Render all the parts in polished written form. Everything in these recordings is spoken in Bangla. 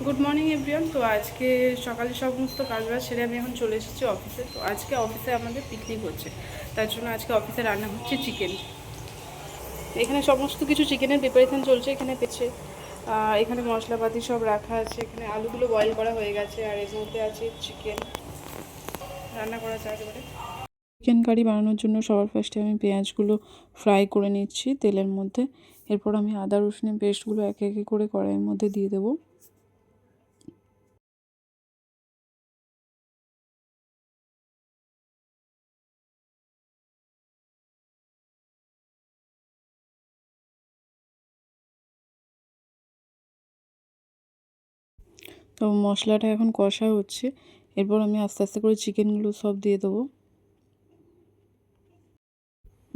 Good morning everyone. তো আজকে সকালে সমস্ত কাজবাজ সেরে আমি এখন চলে এসেছি অফিসে। তো আজকে অফিসে আমাদের পিকনিক হচ্ছে, তার জন্য আজকে অফিসে রান্না হচ্ছে চিকেন। এখানে সমস্ত কিছু চিকেনের প্রিপারেশান চলছে। এখানে পেছে এখানে মশলাপাতি সব রাখা আছে। এখানে আলুগুলো বয়েল করা হয়ে গেছে, আর এর মধ্যে আছে চিকেন রান্না করা আছে একেবারে। চিকেন কারি বানানোর জন্য সবার ফার্স্টে আমি পেঁয়াজগুলো ফ্রাই করে নিচ্ছি তেলের মধ্যে। এরপর আমি আদা রসুনের পেস্টগুলো একে একে করে কড়াইয়ের মধ্যে দিয়ে দেবো। তো মশলাটা এখন কষা হচ্ছে। এরপর আমি আস্তে আস্তে করে চিকেনগুলো সব দিয়ে দেবো।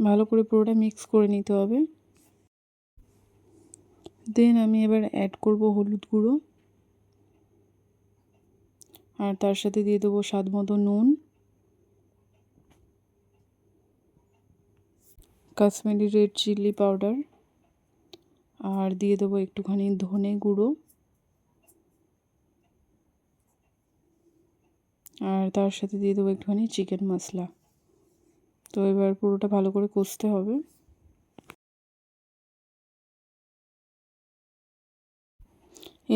ভালো করে পুরোটা মিক্স করে নিতে হবে। দেন আমি এবার অ্যাড করব হলুদ গুঁড়ো, আর তার সাথে দিয়ে দেবো স্বাদ মতো নুন, কাশ্মীরি রেড চিলি পাউডার, আর দিয়ে দেবো একটুখানি ধনে গুঁড়ো, আর তার সাথে দিয়ে দেবো একটুখানি চিকেন মশলা। তো এবার পুরোটা ভালো করে কষতে হবে।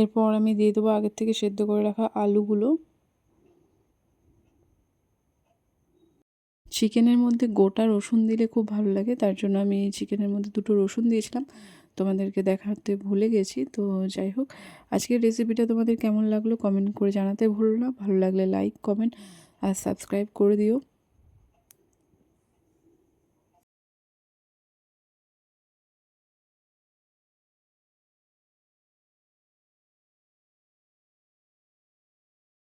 এরপর আমি দিয়ে দেবো আগের থেকে সেদ্ধ করে রাখা আলুগুলো। চিকেনের মধ্যে গোটা রসুন দিলে খুব ভালো লাগে, তার জন্য আমি চিকেনের মধ্যে 2টো রসুন দিয়েছিলাম। তোমাদেরকে দেখাতে ভুলে গেছি। তো যাই হোক, আজকের রেসিপিটা তোমাদের কেমন লাগলো কমেন্ট করে জানাতে ভুলো না। ভালো লাগলে লাইক, কমেন্ট আর সাবস্ক্রাইব করে দিও।